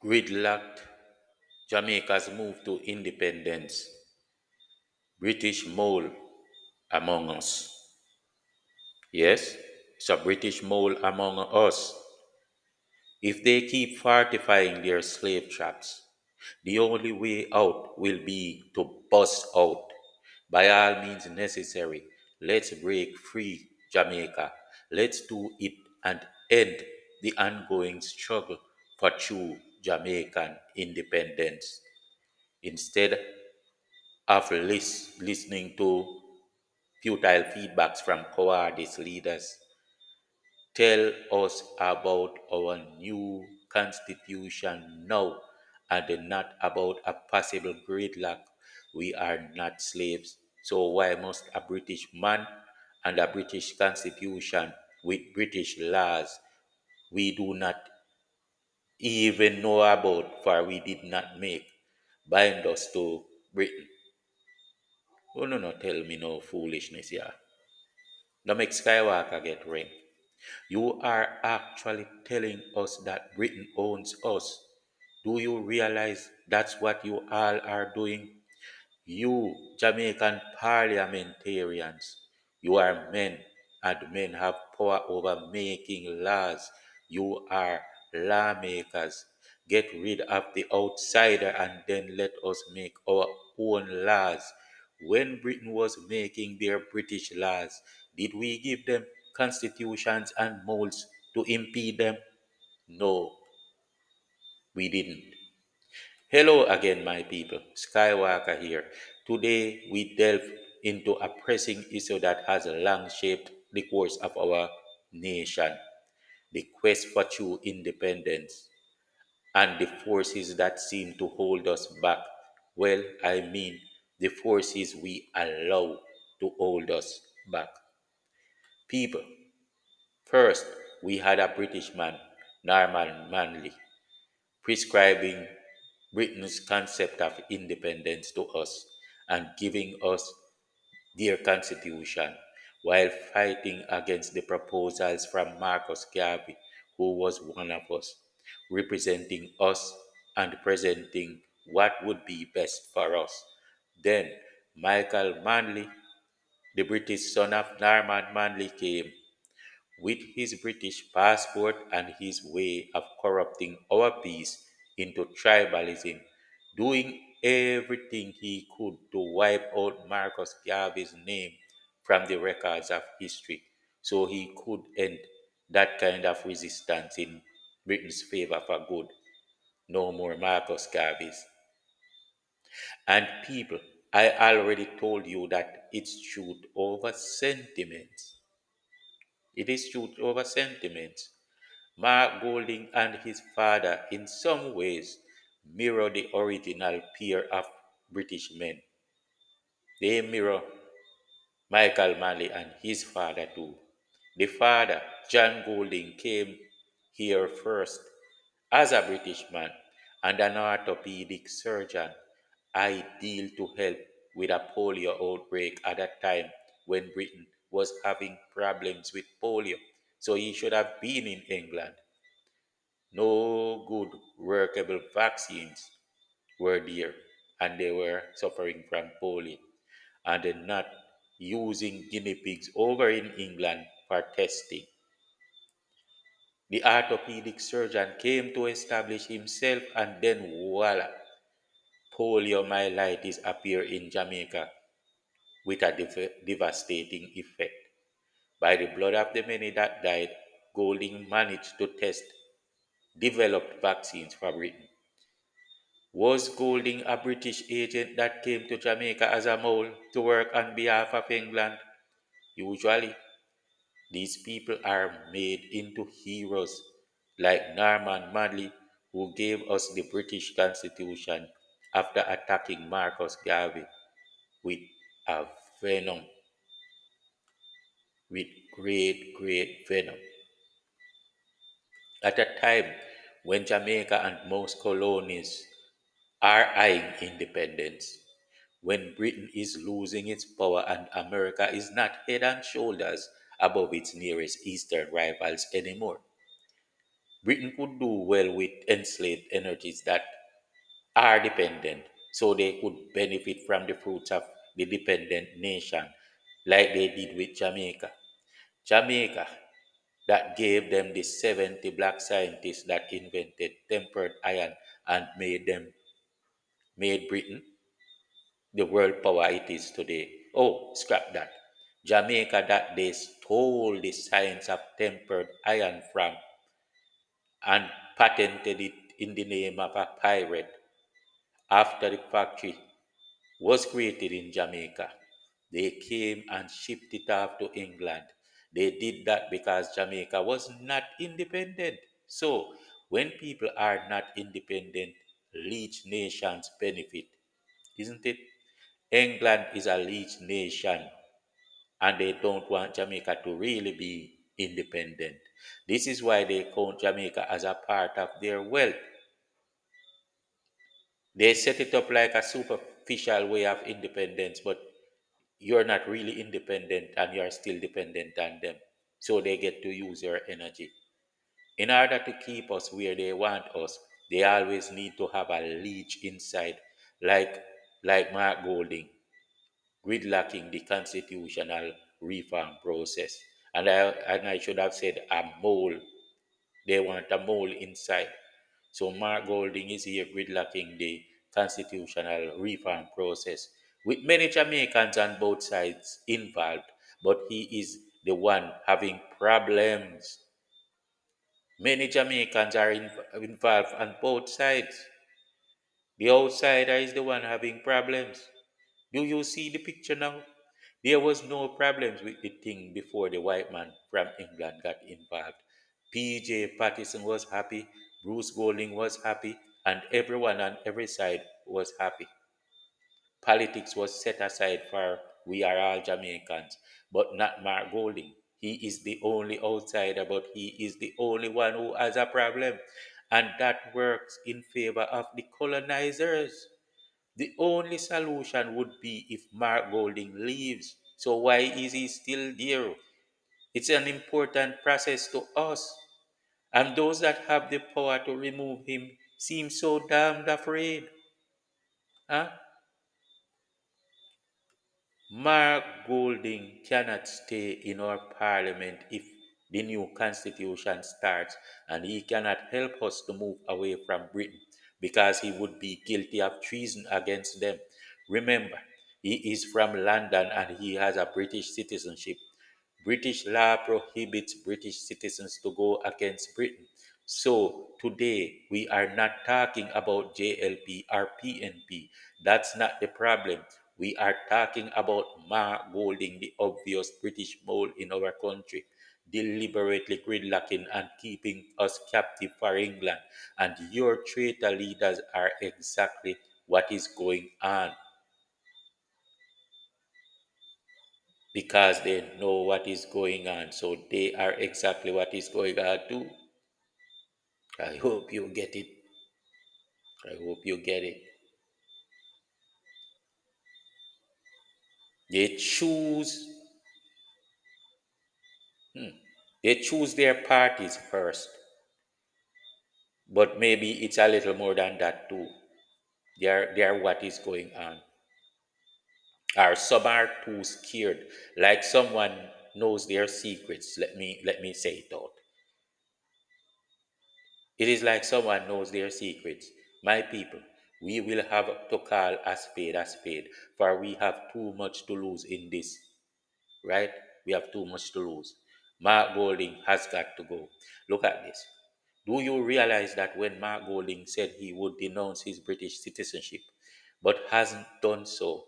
Gridlocked, Jamaica's move to independence, British mole among us. Yes, it's a British mole among us. If they keep fortifying their slave traps, the only way out will be to bust out. By all means necessary, let's break free Jamaica. Let's do it and end the ongoing struggle for true Jamaican independence. Instead of listening to futile feedbacks from cowardice leaders, tell us about our new constitution now and not about a possible gridlock. We are not slaves, so why must a British man and a British constitution with British laws we do not even know about, for we did not make, bind us to Britain? Oh, no, no, tell me no foolishness, yeah. Don't make Skywalker get ring. You are actually telling us that Britain owns us. Do you realize that's what you all are doing? You Jamaican parliamentarians, you are men, and men have power over making laws. You are lawmakers. Get rid of the outsider and then let us make our own laws. When Britain was making their British laws, did we give them constitutions and molds to impede them? No, we didn't. Hello again, my people. Skywalker here. Today, we delve into a pressing issue that has long shaped the course of our nation, the quest for true independence, and the forces that seem to hold us back. Well, I mean, the forces we allow to hold us back. People, first, we had a British man, Norman Manley, prescribing Britain's concept of independence to us and giving us their constitution while fighting against the proposals from Marcus Garvey, who was one of us, representing us and presenting what would be best for us. Then Michael Manley, the British son of Norman Manley, came with his British passport and his way of corrupting our peace into tribalism, doing everything he could to wipe out Marcus Garvey's name from the records of history so he could end that kind of resistance in Britain's favor for good. No more Marcus Garvey's. And people, I already told you that it's truth over sentiments. It is truth over sentiments. Mark Golding and his father, in some ways, mirror the original pair of British men. They mirror Michael Manley and his father too. The father, John Golding, came here first as a British man and an orthopedic surgeon, ideal to help with a polio outbreak at a time when Britain was having problems with polio. So he should have been in England. No good workable vaccines were there, and they were suffering from polio, and they're not using guinea pigs over in England for testing. The orthopedic surgeon came to establish himself, and then voila, poliomyelitis appeared in Jamaica with a devastating effect. By the blood of the many that died, Golding managed to test developed vaccines for Britain. Was Golding a British agent that came to Jamaica as a mole to work on behalf of England? Usually, these people are made into heroes like Norman Manley, who gave us the British Constitution after attacking Marcus Garvey with a venom, with great, great venom. At a time when Jamaica and most colonies are eyeing independence, when Britain is losing its power and America is not head and shoulders above its nearest eastern rivals anymore. Britain could do well with enslaved energies that are dependent, so they could benefit from the fruits of the dependent nation, like they did with Jamaica. Jamaica, that gave them the 70 black scientists that invented tempered iron and made Britain the world power it is today. Oh, scrap that. Jamaica that they stole the science of tempered iron from and patented it in the name of a pirate after the factory was created in Jamaica. They came and shipped it off to England. They did that because Jamaica was not independent. So, when people are not independent, each nations benefit, isn't it? England is a leech nation and they don't want Jamaica to really be independent. This is why they count Jamaica as a part of their wealth. They set it up like a superficial way of independence, but you're not really independent and you're still dependent on them. So they get to use your energy. In order to keep us where they want us, they always need to have a leech inside, like Mark Golding, gridlocking the constitutional reform process. And I should have said a mole. They want a mole inside. So Mark Golding is here gridlocking the constitutional reform process with many Jamaicans on both sides involved, but he is the one having problems. Many Jamaicans are involved on both sides. The outsider is the one having problems. Do you see the picture now? There was no problems with the thing before the white man from England got involved. PJ Patterson was happy, Bruce Golding was happy, and everyone on every side was happy. Politics was set aside for we are all Jamaicans, but not Mark Golding. He is the only outsider, but he is the only one who has a problem. And that works in favor of the colonizers. The only solution would be if Mark Golding leaves. So why is he still there? It's an important process to us. And those that have the power to remove him seem so damned afraid. Huh? Mark Golding cannot stay in our parliament if the new constitution starts, and he cannot help us to move away from Britain because he would be guilty of treason against them. Remember, he is from London and he has a British citizenship. British law prohibits British citizens to go against Britain. So today we are not talking about JLP or PNP. That's not the problem. We are talking about Ma Golding, the obvious British mole in our country, deliberately gridlocking and keeping us captive for England. And your traitor leaders are exactly what is going on because they know what is going on. So they are exactly what is going on too. I hope you get it. I hope you get it. They choose, they choose their parties first, but maybe it's a little more than that too. They are what is going on. Or some are too scared, like someone knows their secrets. Let me say it out. It is like someone knows their secrets. My people, we will have to call a spade, for we have too much to lose in this, right? We have too much to lose. Mark Golding has got to go. Look at this. Do you realize that when Mark Golding said he would denounce his British citizenship, but hasn't done so,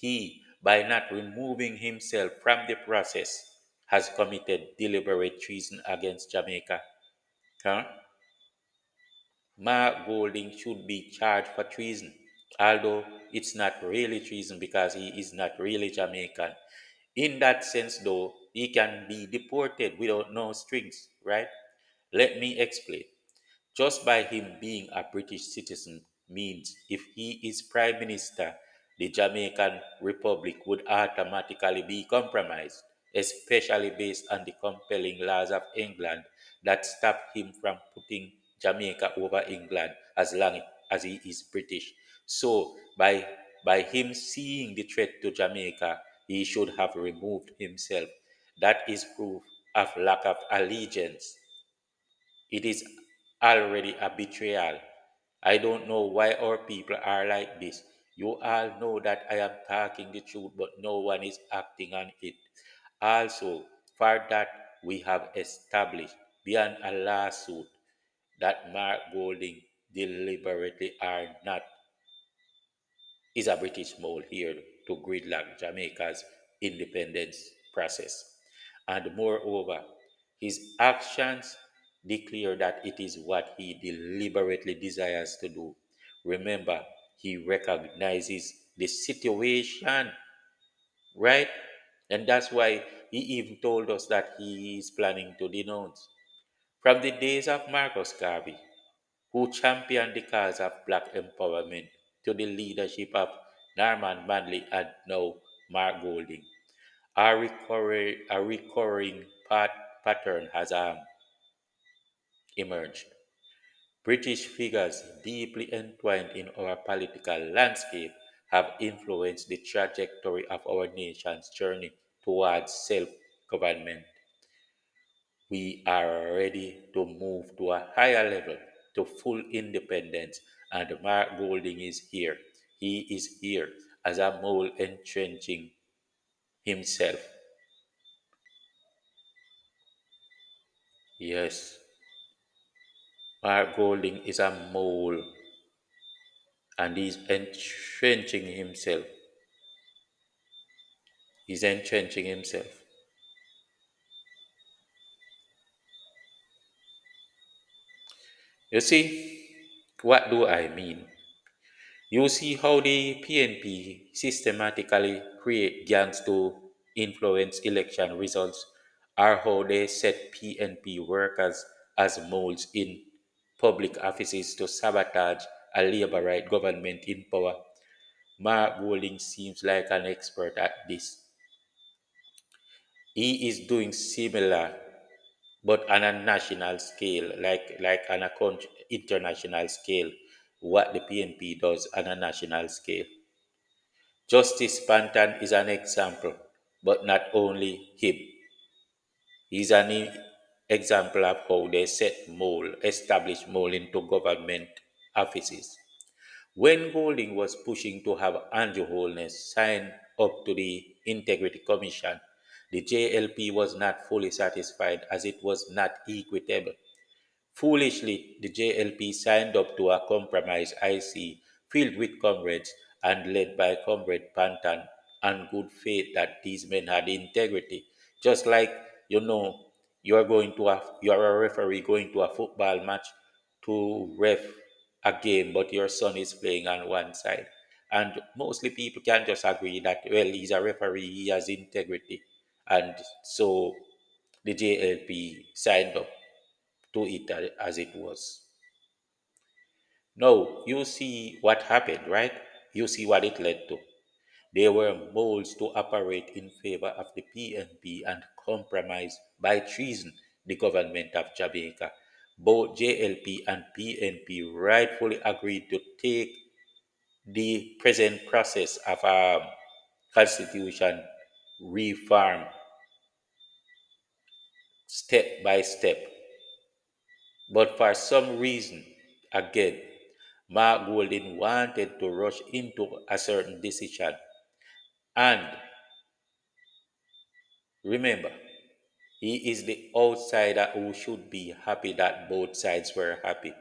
he, by not removing himself from the process, has committed deliberate treason against Jamaica? Huh? Mark Golding should be charged for treason, although it's not really treason because he is not really Jamaican. In that sense, though, he can be deported without no strings, right? Let me explain. Just by him being a British citizen means if he is Prime Minister, the Jamaican Republic would automatically be compromised. especially based on the compelling laws of England that stop him from putting Jamaica over England as long as he is British. So by him seeing the threat to Jamaica, he should have removed himself. That is proof of lack of allegiance. It is already a betrayal. I don't know why our people are like this. You all know that I am talking the truth, but no one is acting on it. Also, for that, we have established beyond a lawsuit that Mark Golding deliberately are not is a British mole here to gridlock Jamaica's independence process. And moreover, his actions declare that it is what he deliberately desires to do. Remember, he recognizes the situation, right? And that's why he even told us that he is planning to denounce. From the days of Marcus Garvey, who championed the cause of black empowerment, to the leadership of Norman Manley and now Mark Golding. A recurring pattern has emerged. British figures deeply entwined in our political landscape have influenced the trajectory of our nation's journey towards self government. We are ready to move to a higher level, to full independence, and Mark Golding is here. He is here as a mole entrenching himself. Yes, Mark Golding is a mole and he's entrenching himself. He's entrenching himself. You see, what do I mean? You see how the PNP systematically create gangs to influence election results, or how they set PNP workers as moles in public offices to sabotage a Laborite government in power. Mark Golding seems like an expert at this. He is doing similar, but on a national scale, like on a international scale, what the PNP does on a national scale. Justice Pantan is an example, but not only him. He's an example of how they set mole, establish mole into government offices. When Golding was pushing to have Andrew Holness sign up to the Integrity Commission, the JLP was not fully satisfied as it was not equitable. Foolishly, the JLP signed up to a compromise IC filled with comrades and led by Comrade Pantan on good faith that these men had integrity. Just like you're a referee going to a football match to ref a game, but your son is playing on one side. And mostly people can just agree that well, he's a referee, he has integrity. And so the JLP signed up to it as it was. Now, you see what happened, right? You see what it led to. They were molds to operate in favor of the PNP and compromise by treason the government of Jamaica. Both JLP and PNP rightfully agreed to take the present process of constitution reform step by step. But for some reason, again, Mark Golding wanted to rush into a certain decision. And remember, he is the outsider who should be happy that both sides were happy.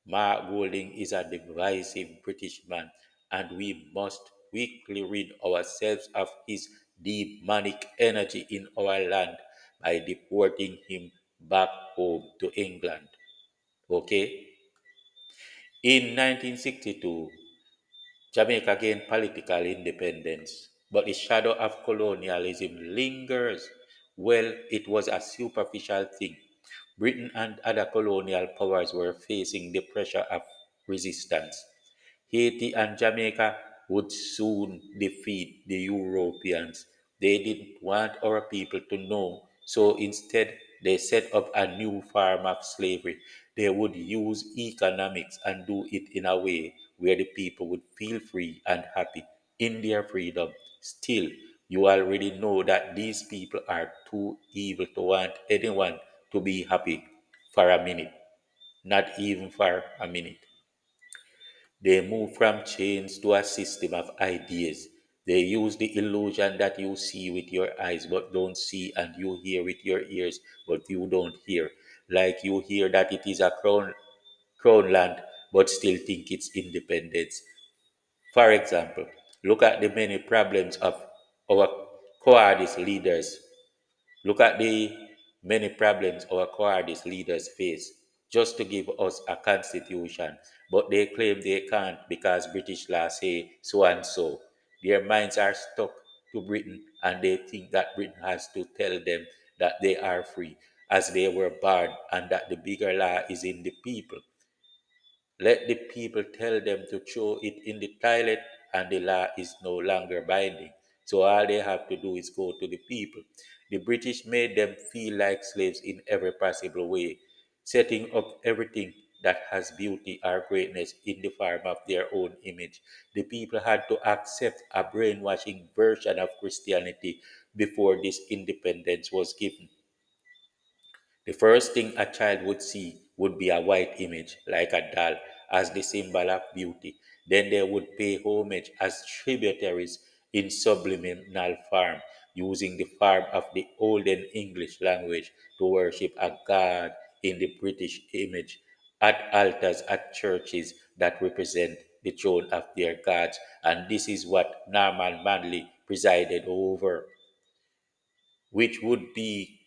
Mark Golding is a divisive British man, and we must quickly rid ourselves of his demonic energy in our land by deporting him back home to England. Okay? In 1962, Jamaica gained political independence, but the shadow of colonialism lingers. Well, it was a superficial thing. Britain and other colonial powers were facing the pressure of resistance. Haiti and Jamaica would soon defeat the Europeans. They didn't want our people to know. So instead, they set up a new form of slavery. They would use economics and do it in a way where the people would feel free and happy in their freedom. Still, you already know that these people are too evil to want anyone to be happy for a minute, not even for a minute. They move from chains to a system of ideas. They use the illusion that you see with your eyes but don't see, and you hear with your ears but you don't hear. Like you hear that it is a crown land but still think it's independence. For example, look at the many problems of our cowardice leaders. Look at the many problems our cowardice leaders face just to give us a constitution, but they claim they can't because British law say so and so. Their minds are stuck to Britain and they think that Britain has to tell them that they are free as they were born and that the bigger law is in the people. Let the people tell them to throw it in the toilet, and the law is no longer binding. So all they have to do is go to the people. The British made them feel like slaves in every possible way, setting up everything that has beauty or greatness in the form of their own image. The people had to accept a brainwashing version of Christianity before this independence was given. The first thing a child would see would be a white image, like a doll, as the symbol of beauty. Then they would pay homage as tributaries in subliminal form, using the form of the olden English language to worship a god in the British image at altars at churches that represent the throne of their gods. And this is what Norman Manley presided over, which would be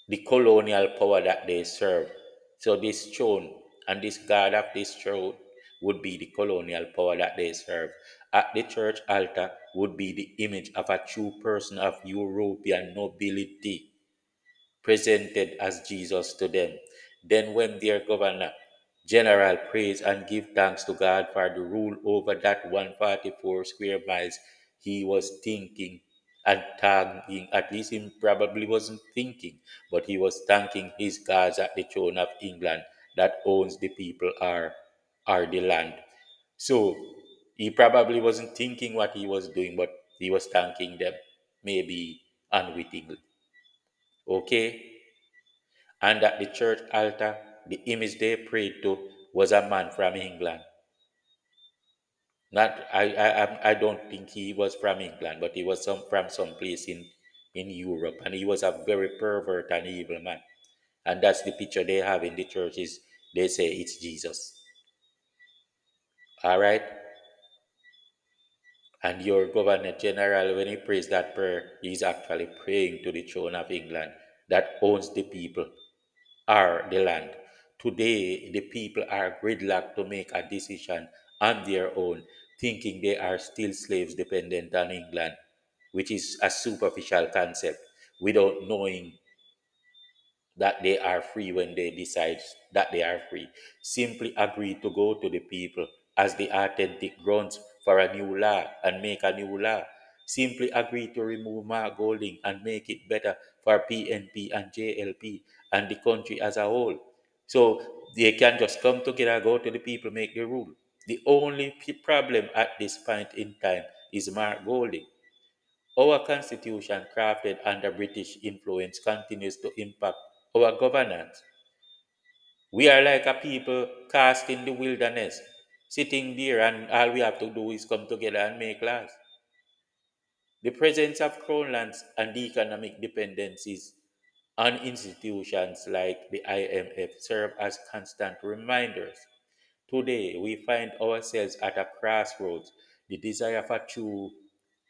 the colonial power that they serve. So this throne and this God of this throne would be the colonial power that they serve. At the church altar would be the image of a true person of European nobility presented as Jesus to them. Then, when their governor general praise and give thanks to God for the rule over that 144 square miles, he was thinking and thanking, at least he probably wasn't thinking, but he was thanking his gods at the throne of England that owns the people or the land. So he probably wasn't thinking what he was doing, but he was thanking them, maybe unwittingly. Okay? And at the church altar, the image they prayed to was a man from England. Not I don't think he was from England, but he was from some place in Europe, and he was a very pervert and evil man. And that's the picture they have in the churches. They say it's Jesus. All right. And your governor general, when he prays that prayer, he's actually praying to the throne of England that owns the people are the land. Today, the people are gridlocked to make a decision on their own, thinking they are still slaves dependent on England, which is a superficial concept, without knowing that they are free when they decide that they are free. Simply agree to go to the people as the authentic grounds for a new law and make a new law. Simply agree to remove Mark Golding and make it better for PNP and JLP and the country as a whole. So they can just come together, go to the people, make the rule. The only problem at this point in time is Mark Golding. Our constitution, crafted under British influence, continues to impact our governance. We are like a people cast in the wilderness, sitting there, and all we have to do is come together and make laws. The presence of crown lands and the economic dependencies on institutions like the IMF serve as constant reminders. Today, we find ourselves at a crossroads. The desire for true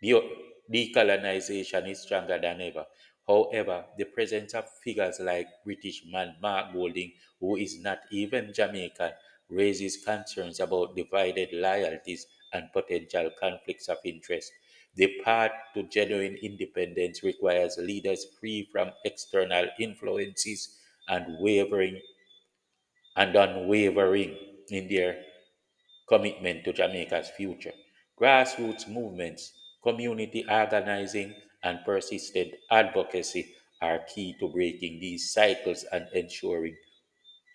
decolonization is stronger than ever. However, the presence of figures like British man Mark Golding, who is not even Jamaican, raises concerns about divided loyalties and potential conflicts of interest. The path to genuine independence requires leaders free from external influences and wavering and unwavering in their commitment to Jamaica's future. Grassroots movements Community organizing and persistent advocacy are key to breaking these cycles and ensuring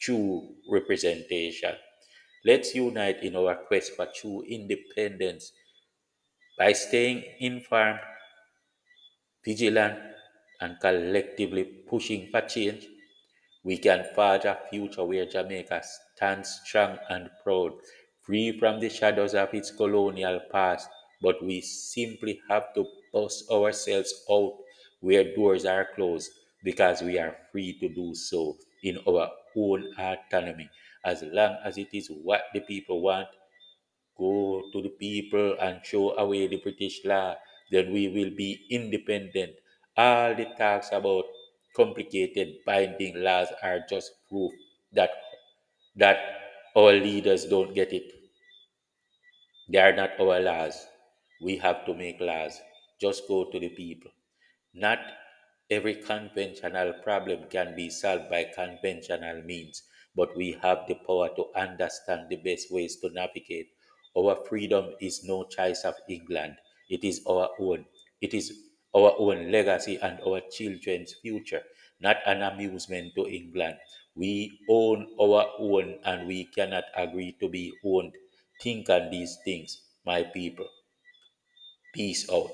true representation. Let's unite in our quest for true independence by staying informed, vigilant, and collectively pushing for change. We can forge a future where Jamaica stands strong and proud, free from the shadows of its colonial past. But we simply have to bust ourselves out where doors are closed because we are free to do so in our own autonomy. As long as it is what the people want, go to the people and show away the British law, then we will be independent. All the talks about complicated binding laws are just proof that that our leaders don't get it. They are not our laws. We have to make laws. Just go to the people. Not every conventional problem can be solved by conventional means, but we have the power to understand the best ways to navigate. Our freedom is no choice of England, it is our own. It is our own legacy and our children's future, not an amusement to England. We own our own and we cannot agree to be owned. Think on these things, my people. Peace out.